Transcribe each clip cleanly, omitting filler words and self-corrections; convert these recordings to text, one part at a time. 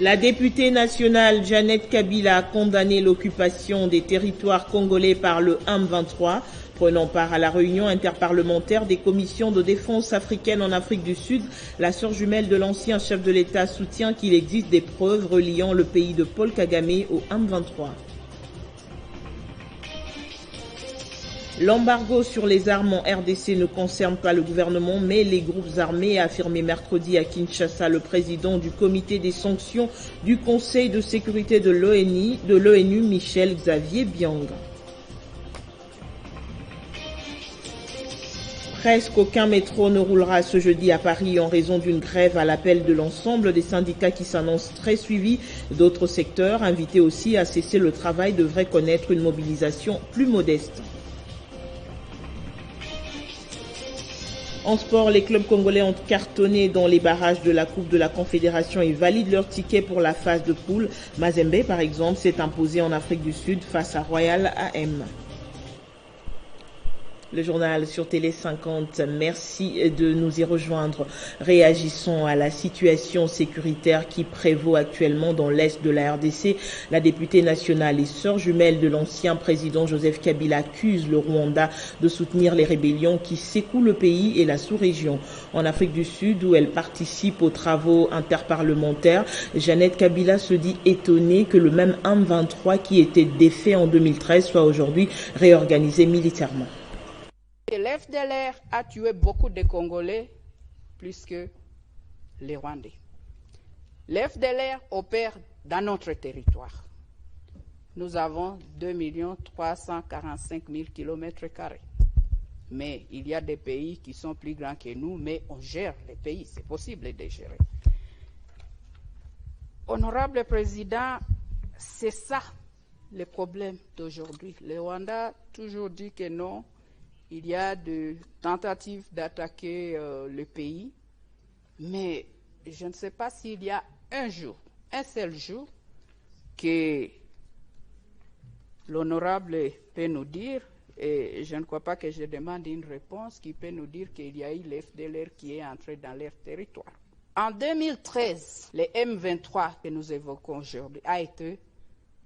La députée nationale Jeannette Kabila a condamné l'occupation des territoires congolais par le M23, prenant part à la réunion interparlementaire des commissions de défense africaine en Afrique du Sud. La sœur jumelle de l'ancien chef de l'État soutient qu'il existe des preuves reliant le pays de Paul Kagame au M23. L'embargo sur les armes en RDC ne concerne pas le gouvernement, mais les groupes armés, a affirmé mercredi à Kinshasa le président du comité des sanctions du Conseil de sécurité de l'ONU, Michel Xavier Biang. Presque aucun métro ne roulera ce jeudi à Paris en raison d'une grève à l'appel de l'ensemble des syndicats qui s'annonce très suivis. D'autres secteurs, invités aussi à cesser le travail, devraient connaître une mobilisation plus modeste. En sport, les clubs congolais ont cartonné dans les barrages de la Coupe de la Confédération et valident leur ticket pour la phase de poule. Mazembe, par exemple, s'est imposé en Afrique du Sud face à Royal AM. Le journal sur Télé 50, merci de nous y rejoindre. Réagissons à la situation sécuritaire qui prévaut actuellement dans l'est de la RDC. La députée nationale et sœur jumelle de l'ancien président Joseph Kabila accuse le Rwanda de soutenir les rébellions qui secouent le pays et la sous-région. En Afrique du Sud, où elle participe aux travaux interparlementaires, Jeannette Kabila se dit étonnée que le même M23 qui était défait en 2013 soit aujourd'hui réorganisé militairement. L'FDLR a tué beaucoup de Congolais plus que les Rwandais. L'FDLR opère dans notre territoire. Nous avons 2 345 000 km². Mais il y a des pays qui sont plus grands que nous, mais on gère les pays, c'est possible de gérer. Honorable Président, c'est ça le problème d'aujourd'hui. Le Rwanda a toujours dit que non. Il y a des tentatives d'attaquer le pays, mais je ne sais pas s'il y a un seul jour, que l'honorable peut nous dire, et je ne crois pas que je demande une réponse, qui peut nous dire qu'il y a eu l'FDLR qui est entré dans leur territoire. En 2013, le M23 que nous évoquons aujourd'hui a été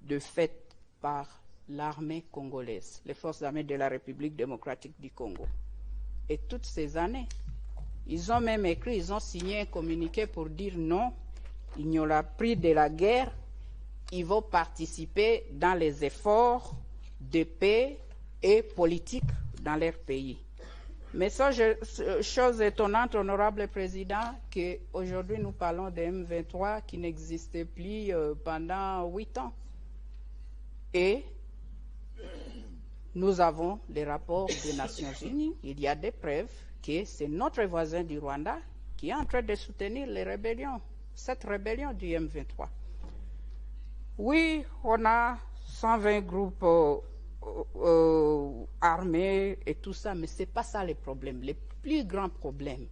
de fait par l'armée congolaise, les forces armées de la République démocratique du Congo. Et toutes ces années, ils ont même écrit, ils ont signé un communiqué pour dire non, il n'y aura plus de la guerre, ils vont participer dans les efforts de paix et politique dans leur pays. Mais ça, chose étonnante, honorable Président, qu'aujourd'hui nous parlons de M23 qui n'existait plus pendant 8 ans. Et nous avons les rapports des Nations Unies. Il y a des preuves que c'est notre voisin du Rwanda qui est en train de soutenir les rébellions, cette rébellion du M23. Oui, on a 120 groupes armés et tout ça, mais ce n'est pas ça le problème. Le plus grand problème,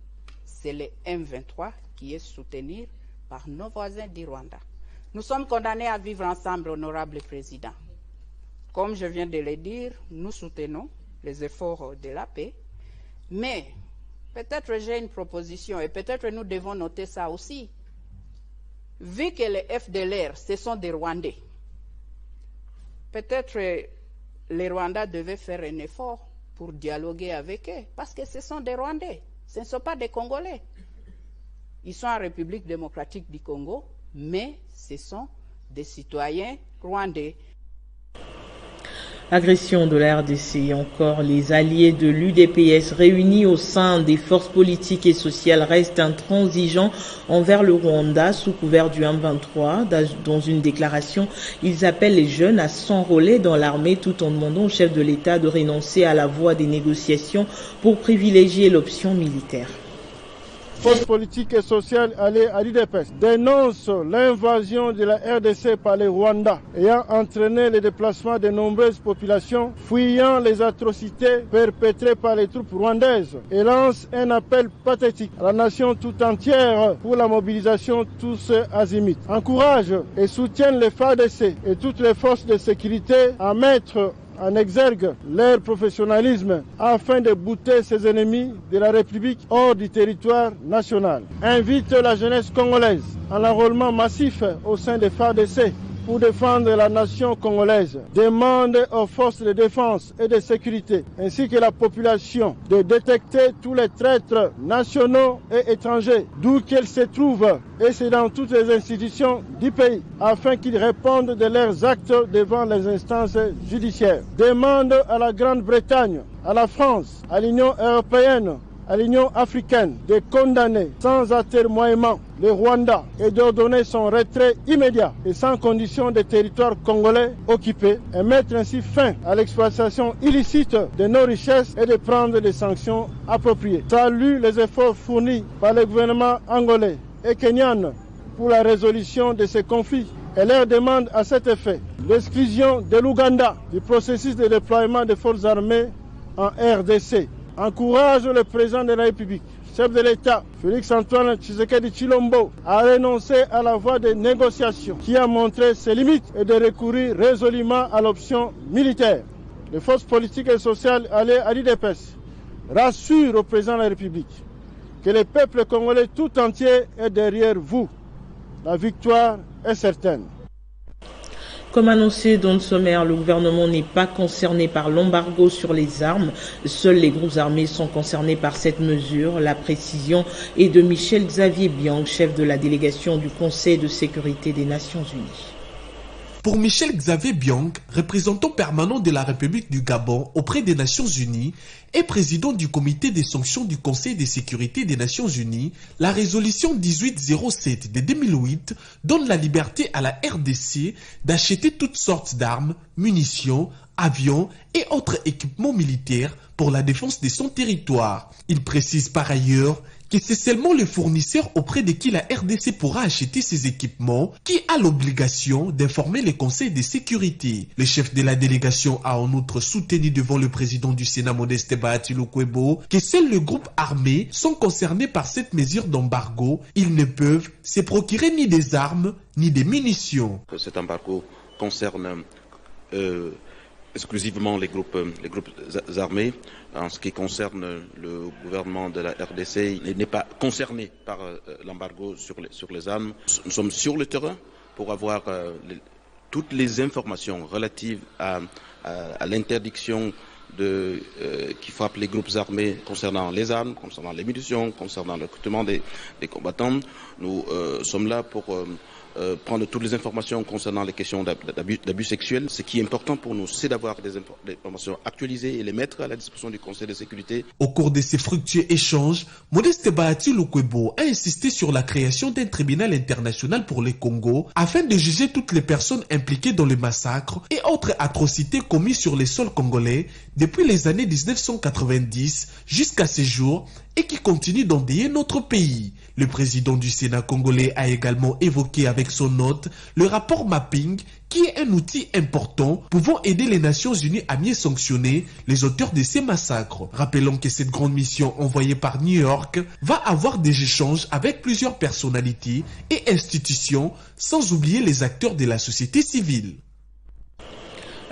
c'est le M23 qui est soutenu par nos voisins du Rwanda. Nous sommes condamnés à vivre ensemble, honorable Président. Comme je viens de le dire, nous soutenons les efforts de la paix, mais peut-être j'ai une proposition et peut-être nous devons noter ça aussi. Vu que les FDLR, ce sont des Rwandais, peut-être les Rwandais devaient faire un effort pour dialoguer avec eux, parce que ce sont des Rwandais, ce ne sont pas des Congolais. Ils sont en République démocratique du Congo, mais ce sont des citoyens rwandais. Agression de la RDC, encore les alliés de l'UDPS réunis au sein des forces politiques et sociales restent intransigeants envers le Rwanda sous couvert du M23. Dans une déclaration, ils appellent les jeunes à s'enrôler dans l'armée tout en demandant au chef de l'État de renoncer à la voie des négociations pour privilégier l'option militaire. Force politique et sociale alliée à l'UDPS dénonce l'invasion de la RDC par les Rwandais ayant entraîné le déplacement de nombreuses populations fuyant les atrocités perpétrées par les troupes rwandaises et lance un appel pathétique à la nation tout entière pour la mobilisation tous azimuts. Encourage et soutiennent les FARDC et toutes les forces de sécurité à mettre en exergue leur professionnalisme afin de bouter ses ennemis de la République hors du territoire national. Invite la jeunesse congolaise à l'enrôlement massif au sein des FARDC pour défendre la nation congolaise. Demande aux forces de défense et de sécurité ainsi que la population de détecter tous les traîtres nationaux et étrangers d'où qu'ils se trouvent et c'est dans toutes les institutions du pays afin qu'ils répondent de leurs actes devant les instances judiciaires. Demande à la Grande-Bretagne, à la France, à l'Union européenne, à l'Union africaine de condamner sans atermoiement le Rwanda et d'ordonner son retrait immédiat et sans condition des territoires congolais occupés et mettre ainsi fin à l'exploitation illicite de nos richesses et de prendre les sanctions appropriées. Salue les efforts fournis par le gouvernement angolais et kenyan pour la résolution de ces conflits et leur demande à cet effet l'exclusion de l'Ouganda du processus de déploiement des forces armées en RDC. Encourage le président de la République, chef de l'État, Félix-Antoine Tshisekedi Tshilombo, à renoncer à la voie des négociations qui a montré ses limites et de recourir résolument à l'option militaire. Les forces politiques et sociales alliées à l'UDPS rassurent au président de la République que le peuple congolais tout entier est derrière vous. La victoire est certaine. Comme annoncé dans le sommaire, le gouvernement n'est pas concerné par l'embargo sur les armes. Seuls les groupes armés sont concernés par cette mesure. La précision est de Michel Xavier Biang, chef de la délégation du Conseil de sécurité des Nations Unies. Pour Michel Xavier Biang, représentant permanent de la République du Gabon auprès des Nations Unies et président du comité des sanctions du Conseil de sécurité des Nations Unies, la résolution 1807 de 2008 donne la liberté à la RDC d'acheter toutes sortes d'armes, munitions, avions et autres équipements militaires pour la défense de son territoire. Il précise par ailleurs que c'est seulement le fournisseur auprès de qui la RDC pourra acheter ces équipements qui a l'obligation d'informer le Conseil de sécurité. Le chef de la délégation a en outre soutenu devant le président du Sénat Modeste Bahati Lukwebo que seuls les groupes armés sont concernés par cette mesure d'embargo. Ils ne peuvent se procurer ni des armes ni des munitions. Cet embargo concerne exclusivement les groupes armés. En ce qui concerne le gouvernement de la RDC, il n'est pas concerné par l'embargo sur les armes. Nous sommes sur le terrain pour avoir toutes les informations relatives à l'interdiction qui frappe les groupes armés concernant les armes, concernant les munitions, concernant le recrutement des combattants. Nous sommes là pour prendre toutes les informations concernant les questions d'abus sexuels. Ce qui est important pour nous, c'est d'avoir des informations actualisées et les mettre à la disposition du Conseil de sécurité. Au cours de ces fructueux échanges, Modeste Bahati Lukwebo a insisté sur la création d'un tribunal international pour le Congo afin de juger toutes les personnes impliquées dans les massacres et autres atrocités commises sur les sols congolais depuis les années 1990 jusqu'à ces jours et qui continuent d'endeuiller notre pays. Le président du Sénat congolais a également évoqué avec son note le rapport Mapping, qui est un outil important pouvant aider les Nations Unies à mieux sanctionner les auteurs de ces massacres. Rappelons que cette grande mission envoyée par New York va avoir des échanges avec plusieurs personnalités et institutions, sans oublier les acteurs de la société civile.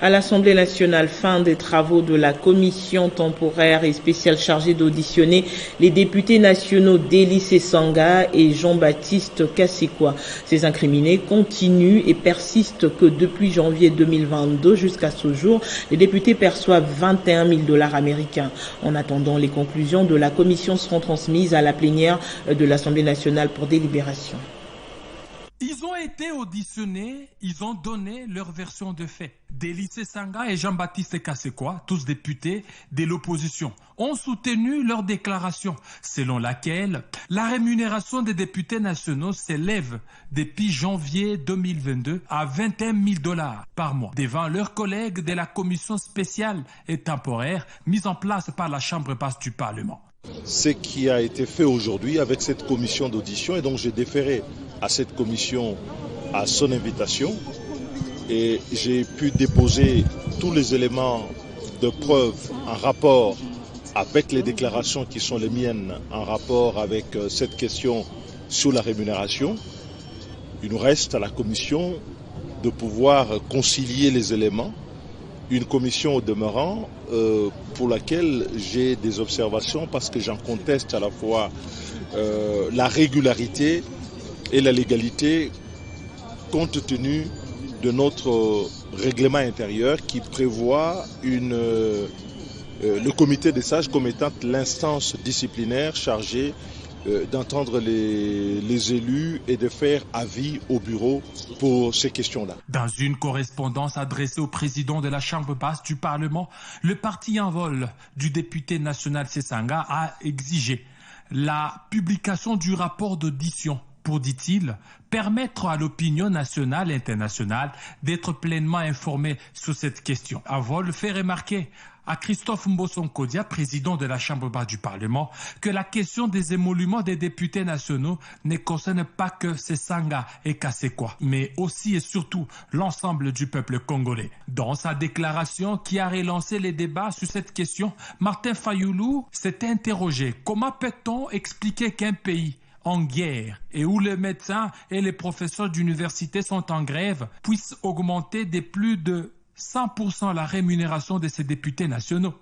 À l'Assemblée nationale, fin des travaux de la commission temporaire et spéciale chargée d'auditionner les députés nationaux Délice Sanga et Jean-Baptiste Kassekwa. Ces incriminés continuent et persistent que depuis janvier 2022 jusqu'à ce jour, les députés perçoivent 21 000 $ américains. En attendant, les conclusions de la commission seront transmises à la plénière de l'Assemblée nationale pour délibération. Ils ont été auditionnés, ils ont donné leur version de fait. Délice Sanga et Jean-Baptiste Kassekwa, tous députés de l'opposition, ont soutenu leur déclaration selon laquelle la rémunération des députés nationaux s'élève depuis janvier 2022 à 21 000 $ par mois devant leurs collègues de la commission spéciale et temporaire mise en place par la Chambre basse du Parlement. Ce qui a été fait aujourd'hui avec cette commission d'audition, et donc j'ai déféré à cette commission à son invitation et j'ai pu déposer tous les éléments de preuve en rapport avec les déclarations qui sont les miennes en rapport avec cette question sur la rémunération. Il nous reste à la commission de pouvoir concilier les éléments. Une commission au demeurant pour laquelle j'ai des observations parce que j'en conteste à la fois la régularité et la légalité compte tenu de notre règlement intérieur qui prévoit le comité des sages comme étant l'instance disciplinaire chargée d'entendre les élus et de faire avis au bureau pour ces questions-là. Dans une correspondance adressée au président de la Chambre basse du Parlement, le parti en vol du député national Sesanga a exigé la publication du rapport d'audition pour, dit-il, permettre à l'opinion nationale et internationale d'être pleinement informée sur cette question. Avol fait remarquer à Christophe Mbosonkodia, président de la Chambre basse du Parlement, que la question des émoluments des députés nationaux ne concerne pas que Sesanga et Kasekwa, mais aussi et surtout l'ensemble du peuple congolais. Dans sa déclaration qui a relancé les débats sur cette question, Martin Fayoulou s'est interrogé: comment peut-on expliquer qu'un pays en guerre et où les médecins et les professeurs d'université sont en grève puisse augmenter de plus de 100% la rémunération de ces députés nationaux?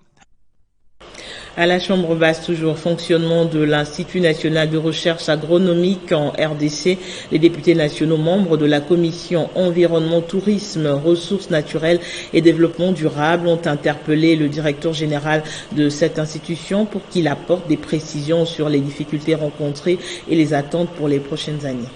À la Chambre basse, toujours fonctionnement de l'Institut national de recherche agronomique en RDC. Les députés nationaux membres de la commission environnement, tourisme, ressources naturelles et développement durable ont interpellé le directeur général de cette institution pour qu'il apporte des précisions sur les difficultés rencontrées et les attentes pour les prochaines années.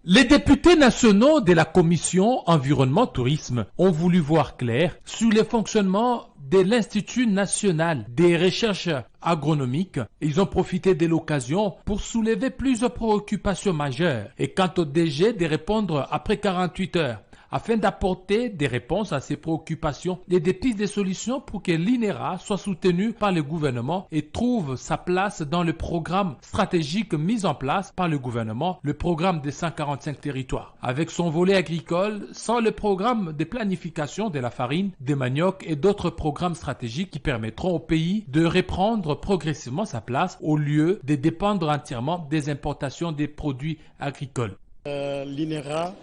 Les députés nationaux de la commission environnement-tourisme ont voulu voir clair sur le fonctionnement de l'Institut national des recherches agronomiques. Ils ont profité de l'occasion pour soulever plusieurs préoccupations majeures et quant au DG de répondre après 48 heures afin d'apporter des réponses à ces préoccupations et des pistes de solutions pour que l'INERA soit soutenu par le gouvernement et trouve sa place dans le programme stratégique mis en place par le gouvernement, le programme des 145 territoires. Avec son volet agricole, sans le programme de planification de la farine, des manioc et d'autres programmes stratégiques qui permettront au pays de reprendre progressivement sa place au lieu de dépendre entièrement des importations des produits agricoles. L'INERA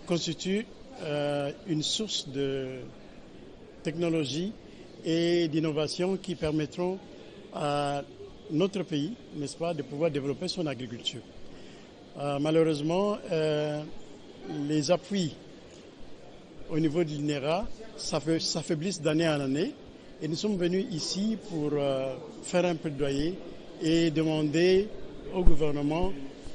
constitue une source de technologie et d'innovation qui permettront à notre pays, n'est-ce pas, de pouvoir développer son agriculture. Malheureusement, les appuis au niveau de l'INERA s'affaiblissent d'année en année et nous sommes venus ici pour faire un plaidoyer et demander au gouvernement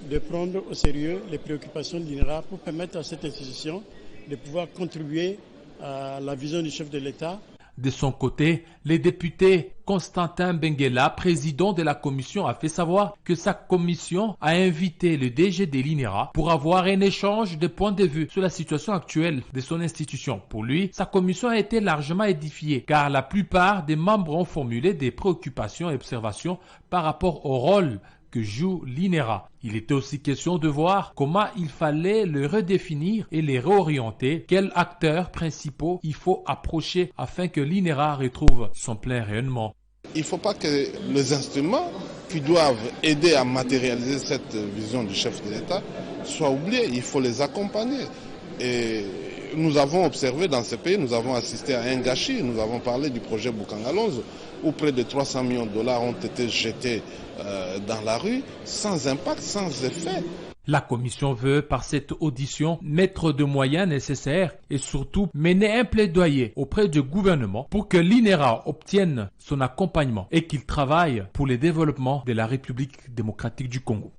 de prendre au sérieux les préoccupations de l'INERA pour permettre à cette institution de pouvoir contribuer à la vision du chef de l'État. De son côté, le député Constantin Benguela, président de la commission, a fait savoir que sa commission a invité le DG de l'INERA pour avoir un échange de points de vue sur la situation actuelle de son institution. Pour lui, sa commission a été largement édifiée car la plupart des membres ont formulé des préoccupations et observations par rapport au rôle que joue l'INERA. Il était aussi question de voir comment il fallait le redéfinir et les réorienter, quels acteurs principaux il faut approcher afin que l'INERA retrouve son plein rayonnement. Il ne faut pas que les instruments qui doivent aider à matérialiser cette vision du chef de l'État soient oubliés. Il faut les accompagner. Et nous avons observé dans ce pays, nous avons assisté à un gâchis. Nous avons parlé du projet Bukangalonzo où près de 300 millions de dollars ont été jetés dans la rue sans impact, sans effet. La commission veut, par cette audition, mettre de moyens nécessaires et surtout mener un plaidoyer auprès du gouvernement pour que l'INERA obtienne son accompagnement et qu'il travaille pour le développement de la République démocratique du Congo.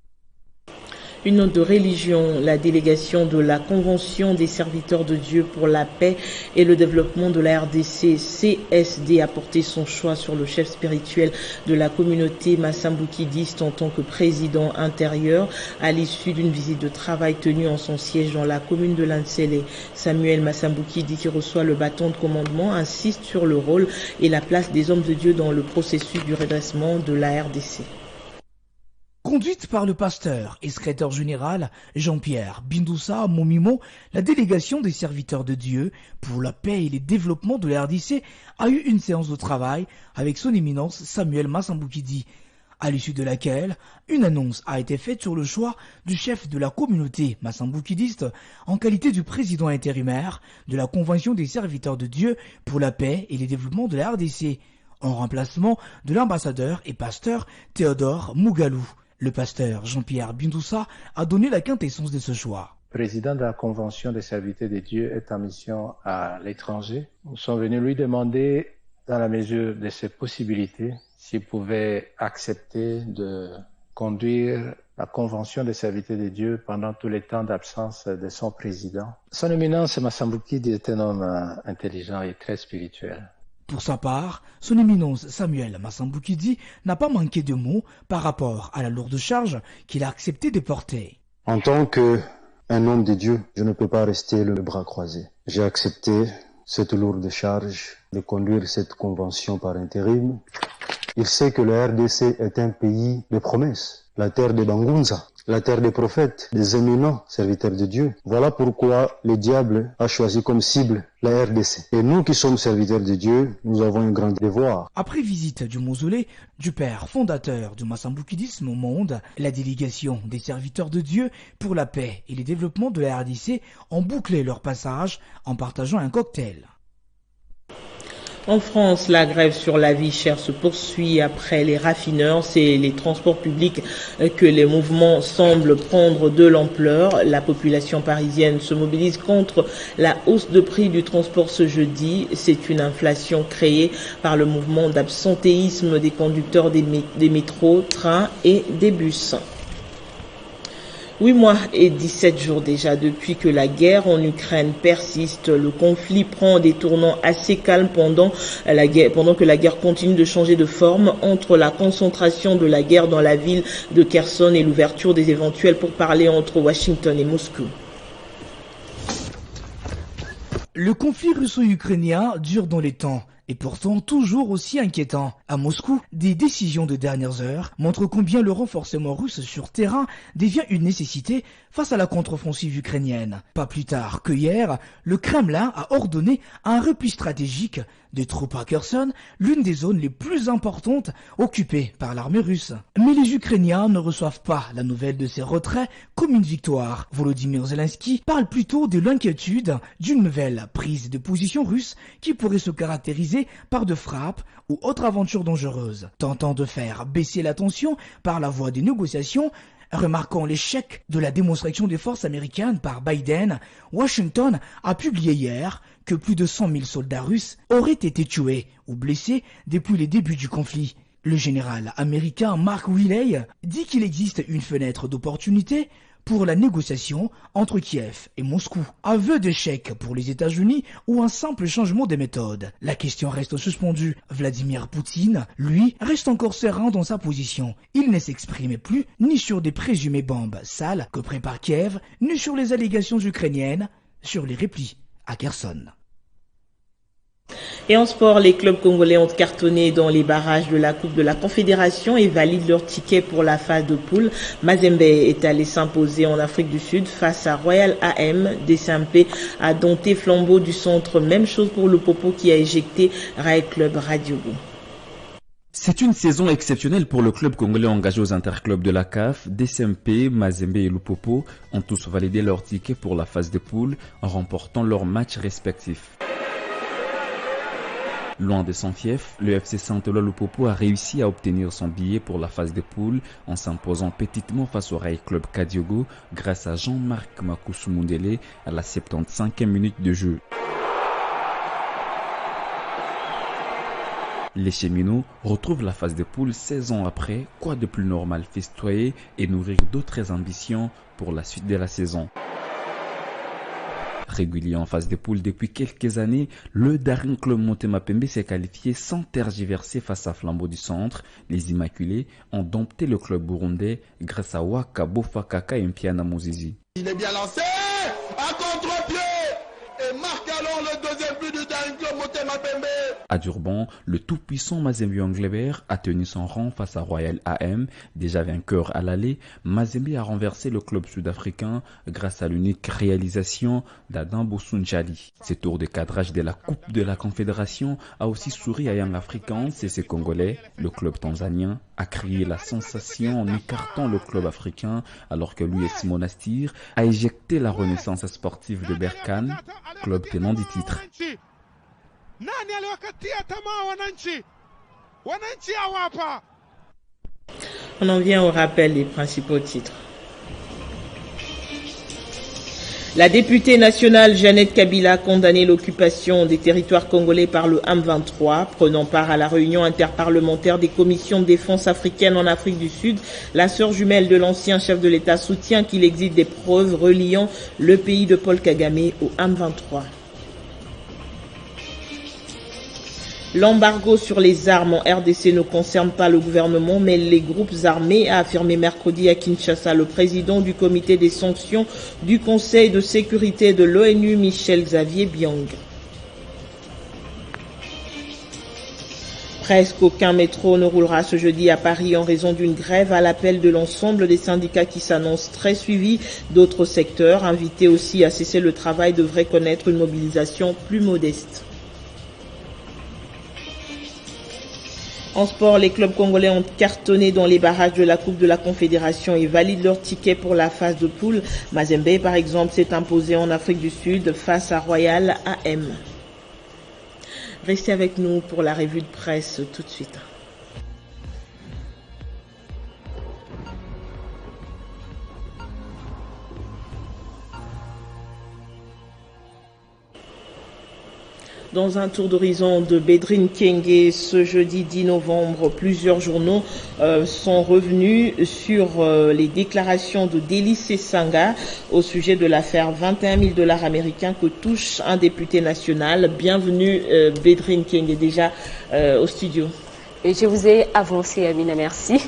Une note de religion, la délégation de la Convention des serviteurs de Dieu pour la paix et le développement de la RDC, CSD, a porté son choix sur le chef spirituel de la communauté Massambukidiste en tant que président intérieur à l'issue d'une visite de travail tenue en son siège dans la commune de Lansele. Samuel Massambukidi, qui reçoit le bâton de commandement, insiste sur le rôle et la place des hommes de Dieu dans le processus du redressement de la RDC. Conduite par le pasteur et secrétaire général Jean-Pierre Bindoussa Momimo, la délégation des serviteurs de Dieu pour la paix et le développement de la RDC a eu une séance de travail avec son éminence Samuel Massambukidi, à l'issue de laquelle une annonce a été faite sur le choix du chef de la communauté massambukidiste en qualité du président intérimaire de la Convention des serviteurs de Dieu pour la paix et le développement de la RDC, en remplacement de l'ambassadeur et pasteur Théodore Mougalou. Le pasteur Jean-Pierre Bindoussa a donné la quintessence de ce choix. Président de la Convention des serviteurs de Dieu est en mission à l'étranger. Nous sommes venus lui demander, dans la mesure de ses possibilités, s'il pouvait accepter de conduire la Convention des serviteurs de Dieu pendant tout le temps d'absence de son président. Son éminence Massambukidi est un homme intelligent et très spirituel. Pour sa part, son éminence Samuel Massambukidi n'a pas manqué de mots par rapport à la lourde charge qu'il a accepté de porter. En tant qu'un homme de Dieu, je ne peux pas rester le bras croisé. J'ai accepté cette lourde charge de conduire cette convention par intérim. Il sait que le RDC est un pays de promesses, la terre des Bangunza, la terre des prophètes, des éminents serviteurs de Dieu. Voilà pourquoi le diable a choisi comme cible la RDC. Et nous qui sommes serviteurs de Dieu, nous avons un grand devoir. Après visite du mausolée du père fondateur du massambukidisme au monde, la délégation des serviteurs de Dieu pour la paix et le développement de la RDC ont bouclé leur passage en partageant un cocktail. En France, la grève sur la vie chère se poursuit après les raffineurs. C'est les transports publics que les mouvements semblent prendre de l'ampleur. La population parisienne se mobilise contre la hausse de prix du transport ce jeudi. C'est une inflation créée par le mouvement d'absentéisme des conducteurs des métros, trains et des bus. 8 mois et 17 jours déjà depuis que la guerre en Ukraine persiste. Le conflit prend des tournants assez calmes pendant que la guerre continue de changer de forme entre la concentration de la guerre dans la ville de Kherson et l'ouverture des éventuels pourparlers entre Washington et Moscou. Le conflit russo-ukrainien dure dans les temps. Et pourtant toujours aussi inquiétant. À Moscou, des décisions de dernières heures montrent combien le renforcement russe sur terrain devient une nécessité face à la contre-offensive ukrainienne. Pas plus tard que hier, le Kremlin a ordonné un repli stratégique des troupes à Kherson, l'une des zones les plus importantes occupées par l'armée russe. Mais les Ukrainiens ne reçoivent pas la nouvelle de ces retraits comme une victoire. Volodymyr Zelensky parle plutôt de l'inquiétude d'une nouvelle prise de position russe qui pourrait se caractériser par de frappes ou autres aventures dangereuses, tentant de faire baisser la tension par la voie des négociations. Remarquant l'échec de la démonstration des forces américaines par Biden, Washington a publié hier que plus de 100 000 soldats russes auraient été tués ou blessés depuis les débuts du conflit. Le général américain Mark Milley dit qu'il existe une fenêtre d'opportunité pour la négociation entre Kiev et Moscou. Aveu d'échec pour les États-Unis ou un simple changement des méthodes. La question reste suspendue. Vladimir Poutine, lui, reste encore serein dans sa position. Il ne s'exprime plus ni sur des présumées bombes sales que prépare Kiev, ni sur les allégations ukrainiennes sur les replis à Kherson. Et en sport, les clubs congolais ont cartonné dans les barrages de la Coupe de la Confédération et valident leur ticket pour la phase de poule. Mazembe est allé s'imposer en Afrique du Sud face à Royal AM. DCMP a dompté Flambeau du Centre. Même chose pour le Popo qui a éjecté Rail Club Radiogo. C'est une saison exceptionnelle pour le club congolais engagé aux interclubs de la CAF. DCMP, Mazembe et Lupopo ont tous validé leur ticket pour la phase de poule en remportant leurs matchs respectifs. Loin de son fief, le FC Saint-Eloi Lupopo a réussi à obtenir son billet pour la phase de poule en s'imposant petitement face au Rail Club Kadiogo grâce à Jean-Marc Makousou-Mundele à la 75e minute de jeu. Les cheminots retrouvent la phase de poule 16 ans après. Quoi de plus normal, festoyer et nourrir d'autres ambitions pour la suite de la saison. Régulier en phase de poule depuis quelques années, le Daring Club Motema Pembe s'est qualifié sans tergiverser face à Flambeau du Centre. Les Immaculés ont dompté le club burundais grâce à Waka Bofakaka et Mpiana Mozizi. Il est bien lancé, à contre-pied, et marque alors le deuxième but du Daring Club Motema Pembe. À Durban, le tout-puissant Mazembe Anglebert a tenu son rang face à Royal AM. Déjà vainqueur à l'aller, Mazembe a renversé le club sud-africain grâce à l'unique réalisation d'Adam Bosunjali. Ce tour de cadrage de la Coupe de la Confédération a aussi souri à Young Africans et ses Congolais. Le club tanzanien a créé la sensation en écartant le club africain alors que l'US Monastir a éjecté la renaissance sportive de Berkane, club tenant du titre. On en vient au rappel des principaux titres. La députée nationale Jeannette Kabila a condamné l'occupation des territoires congolais par le M23. Prenant part à la réunion interparlementaire des commissions de défense africaines en Afrique du Sud, la sœur jumelle de l'ancien chef de l'État soutient qu'il existe des preuves reliant le pays de Paul Kagame au M23. L'embargo sur les armes en RDC ne concerne pas le gouvernement, mais les groupes armés, a affirmé mercredi à Kinshasa le président du comité des sanctions du Conseil de sécurité de l'ONU, Michel Xavier Biang. Presque aucun métro ne roulera ce jeudi à Paris en raison d'une grève à l'appel de l'ensemble des syndicats qui s'annoncent très suivis. D'autres secteurs, invités aussi à cesser le travail, devraient connaître une mobilisation plus modeste. En sport, les clubs congolais ont cartonné dans les barrages de la Coupe de la Confédération et valident leur ticket pour la phase de poule. Mazembe, par exemple, s'est imposé en Afrique du Sud face à Royal AM. Restez avec nous pour la revue de presse tout de suite. Dans un tour d'horizon de Bédrine Kenge, ce jeudi 10 novembre, plusieurs journaux sont revenus sur les déclarations de Délice Sanga au sujet de l'affaire 21 000 $ américains que touche un député national. Bienvenue Bédrine Kenge, déjà au studio. Et je vous ai avancé, Amina, merci.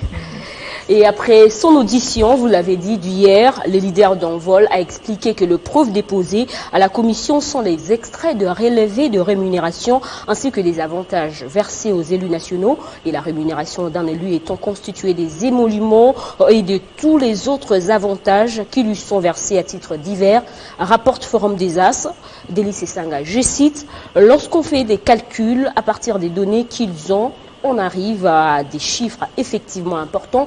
Et après son audition, vous l'avez dit, d'hier, le leader d'Envol a expliqué que les preuves déposées à la commission sont les extraits de relevés de rémunération ainsi que des avantages versés aux élus nationaux et la rémunération d'un élu étant constituée des émoluments et de tous les autres avantages qui lui sont versés à titre divers, rapporte Forum des As, Délice Sanga. Je cite, « Lorsqu'on fait des calculs à partir des données qu'ils ont, on arrive à des chiffres effectivement importants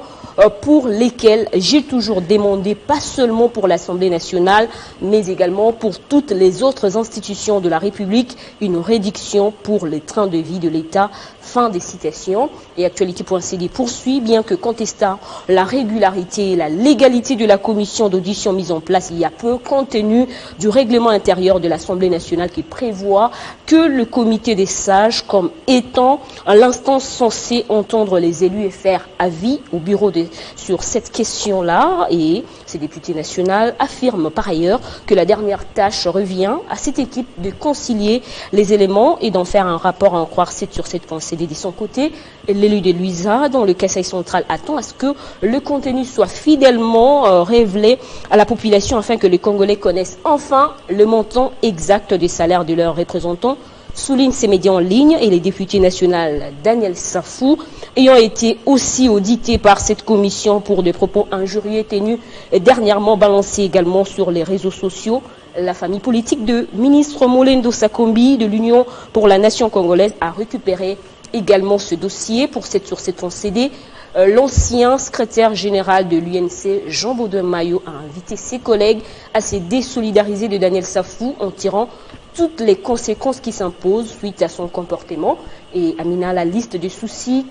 pour lesquels j'ai toujours demandé, pas seulement pour l'Assemblée nationale, mais également pour toutes les autres institutions de la République, une réduction pour les trains de vie de l'État. » Fin des citations. Et Actualité.cd poursuit, bien que contestant la régularité et la légalité de la commission d'audition mise en place il y a peu, compte tenu du règlement intérieur de l'Assemblée nationale qui prévoit que le comité des sages, comme étant l'instance censée entendre les élus et faire avis au bureau sur cette question-là, et ces députés nationaux affirment par ailleurs que la dernière tâche revient à cette équipe de concilier les éléments et d'en faire un rapport à en croire sur cette pensée. De son côté, l'élu de Luisa, dont le Kasaï central attend à ce que le contenu soit fidèlement révélé à la population afin que les Congolais connaissent enfin le montant exact des salaires de leurs représentants, souligne ces médias en ligne. Et les députés nationaux Daniel Safou, ayant été aussi audités par cette commission pour des propos injurieux tenus dernièrement balancés également sur les réseaux sociaux, la famille politique de ministre Molendo Sakombi de l'Union pour la nation congolaise a récupéré également ce dossier pour sur cette CD. L'ancien secrétaire général de l'UNC, Jean Baudouin Mayo, a invité ses collègues à se désolidariser de Daniel Safou en tirant toutes les conséquences qui s'imposent suite à son comportement. Et Amina, la liste des soucis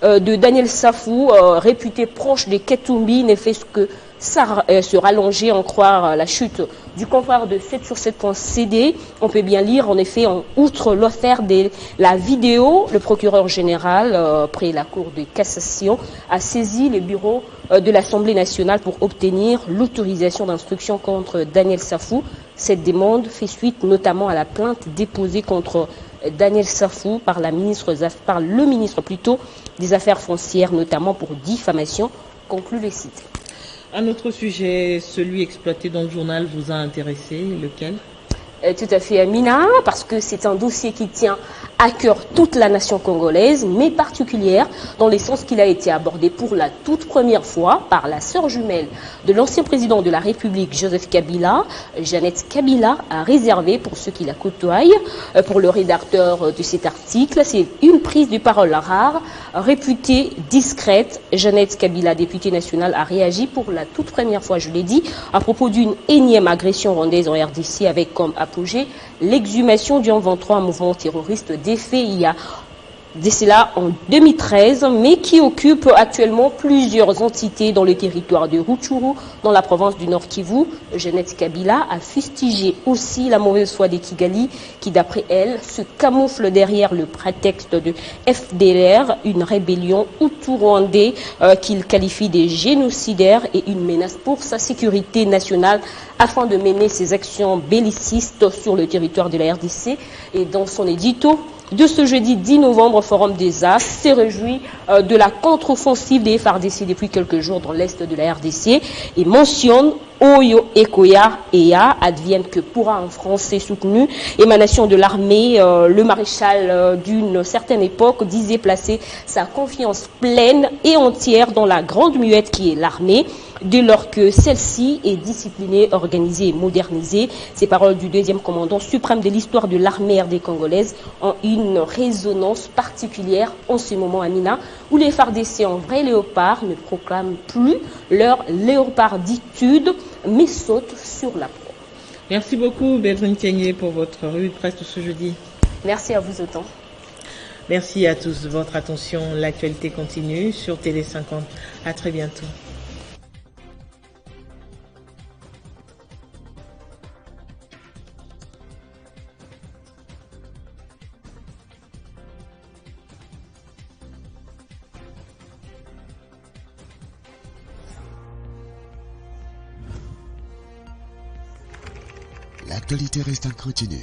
de Daniel Safou, réputé proche des Ketumbi, n'est fait que se rallonger, en croire la chute du confrère de 7sur7.cd. On peut bien lire, en effet, outre l'affaire de la vidéo, le procureur général, près la Cour de cassation, a saisi le bureau de l'Assemblée nationale pour obtenir l'autorisation d'instruction contre Daniel Safou. Cette demande fait suite notamment à la plainte déposée contre Daniel Safou par le ministre des Affaires foncières, notamment pour diffamation, conclut le site. Un autre sujet, celui exploité dans le journal, vous a intéressé, lequel ? Tout à fait, Amina, parce que c'est un dossier qui tient à cœur toute la nation congolaise, mais particulière dans le sens qu'il a été abordé pour la toute première fois par la sœur jumelle de l'ancien président de la République, Joseph Kabila. Jeannette Kabila a réservé, pour ceux qui la côtoient, pour le rédacteur de cet article, c'est une prise de parole rare, réputée discrète. Jeannette Kabila, députée nationale, a réagi pour la toute première fois, je l'ai dit, à propos d'une énième agression rwandaise en RDC avec comme apogée l'exhumation du M23, un mouvement terroriste défait il y a de cela en 2013, mais qui occupe actuellement plusieurs entités dans le territoire de Rutshuru, dans la province du Nord Kivu. Jeannette Kabila a fustigé aussi la mauvaise foi des Kigali, qui d'après elle se camoufle derrière le prétexte de FDLR, une rébellion hutu-rwandais qu'il qualifie de génocidaire et une menace pour sa sécurité nationale, afin de mener ses actions bellicistes sur le territoire de la RDC. Et dans son édito de ce jeudi 10 novembre, Forum des As s'est réjoui de la contre-offensive des FARDC depuis quelques jours dans l'est de la RDC et mentionne Oyo Ekoya Eya, advienne que pourra un Français soutenu, émanation de l'armée. Le maréchal d'une certaine époque disait placer sa confiance pleine et entière dans la grande muette qui est l'armée, dès lors que celle-ci est disciplinée, organisée et modernisée. Ces paroles du deuxième commandant suprême de l'histoire de l'armée RD congolaise ont une résonance particulière en ce moment, Amina, où les FARDC en vrai léopard ne proclament plus leur léoparditude, mais sautent sur la proie. Merci beaucoup, Beltrine Kenyé, pour votre revue de presse de ce jeudi. Merci à vous autant. Merci à tous de votre attention. L'actualité continue sur Télé 50. À très bientôt. L'actualité reste en continu.